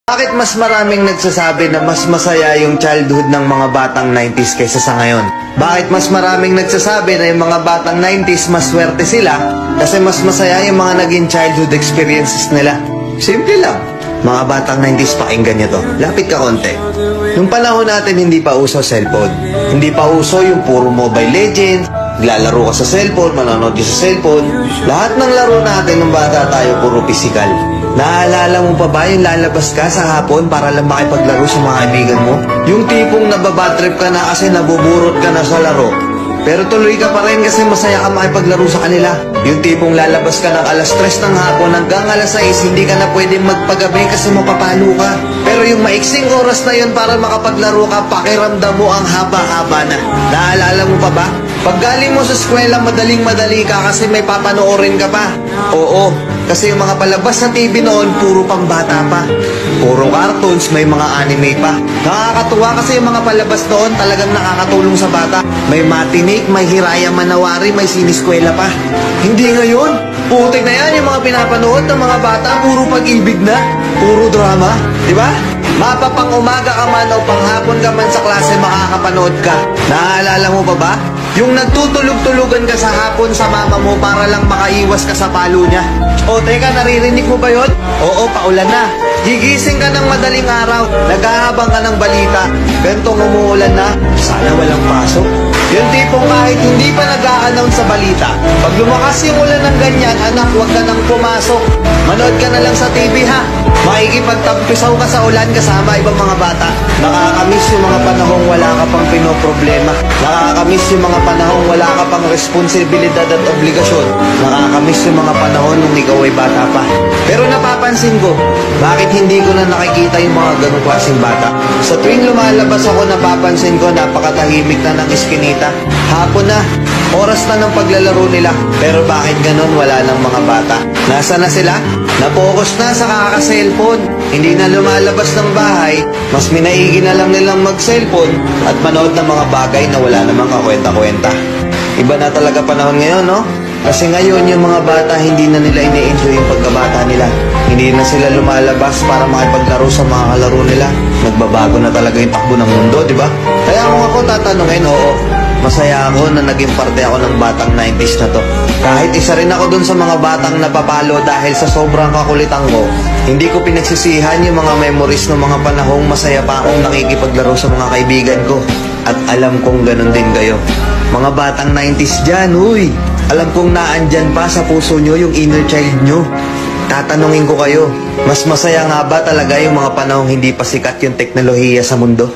Bakit mas maraming nagsasabi na mas masaya yung childhood ng mga batang 90s kaysa sa ngayon? Bakit mas maraming nagsasabi na yung mga batang 90s mas swerte sila kasi mas masaya yung mga naging childhood experiences nila? Simple lang. Mga batang 90s, pakinggan nyo to. Lapit ka konti. Nung panahon natin, hindi pa uso cellphone. Hindi pa uso yung puro Mobile Legends, lalaro ka sa cellphone, manonood ka sa cellphone. Lahat ng laro natin nung bata tayo, puro physical. Naalala mo pa ba yung lalabas ka sa hapon para lang makipaglaro sa mga kaibigan mo? Yung tipong nababadtrip ka na kasi nabuburot ka na sa laro. Pero tuloy ka pa rin kasi masaya ka makipaglaro sa kanila. Yung tipong lalabas ka ng alas 3 ng hapon hanggang alas 6, hindi ka na pwedeng magpagabi kasi mapapalo ka. Pero yung maiksing oras na yun para makapaglaro ka, pakiramdam mo ang haba-haba na. Naalala mo pa ba? Pag galing mo sa eskwela, madaling-madali ka kasi may papanoorin ka pa. Oo, kasi yung mga palabas sa TV noon, puro pambata pa. Puro cartoons, may mga anime pa. Nakakatuwa kasi yung mga palabas noon talagang nakakatulong sa bata. May matinik, may Hiraya Manawari, may siniskwela pa. Hindi ngayon. Putik na yan yung mga pinapanood ng mga bata, puro pag-ibig na, puro drama. Diba? Mapapang umaga ka man o panghapon ka man sa klase, makakapanood ka. Naaalala mo pa ba? Yung nagtutulog-tulugan ka sa hapon sa mama mo para lang makaiwas ka sa palo niya. O teka, naririnig mo ba yun? Oo, paulan na. Gigising ka ng madaling araw, naghahabang ka ng balita. Gantong umuulan na, sana walang pasok. Yung tipong kahit hindi pa nag-a-announce sa balita, pag lumakas yung ulan ng ganyan, anak, huwag ka nang pumasok. Manood ka na lang sa TV ha. Makikipagtampisaw ka sa ulan kasama ibang mga bata. Nakakamiss yung mga panahong wala ka pang pinoproblema. Nakakamiss yung mga panahong wala ka pang responsibilidad at obligasyon. Nakakamiss yung mga panahon nung ikaw ay bata pa. Pero napapansin ko, bakit hindi ko na nakikita yung mga ganong klaseng bata? Sa tuwing lumalabas ako, napapansin ko napakatahimik na ng iskinita. Hapon na, oras na ng paglalaro nila. Pero bakit ganon wala ng mga bata? Nasa na sila? Napokus na sa kaka-cellphone. Hindi na lumalabas ng bahay. Mas minaigi na lang nilang mag-cellphone at manood ng mga bagay na wala namang kakwenta-kwenta. Iba na talaga panahon ngayon, no? Kasi ngayon yung mga bata hindi na nila ini-enjoy yung pagkabata nila. Hindi na sila lumalabas para makipaglaro sa mga kalaro nila. Nagbabago na talaga yung takbo ng mundo, di ba? Kaya kung ako tatanungin, oo, masaya ako na naging parte ako ng batang 90s na to. Kahit isa rin ako dun sa mga batang napapalo dahil sa sobrang kakulitan ko, hindi ko pinagsisihan yung mga memories ng mga panahong masaya pa akong nakikipaglaro sa mga kaibigan ko. At alam kong ganun din kayo. Mga batang 90s dyan, huy! Alam kong naandyan pa sa puso nyo yung inner child nyo. Tatanungin ko kayo, mas masaya nga ba talaga yung mga panahong hindi pa sikat yung teknolohiya sa mundo?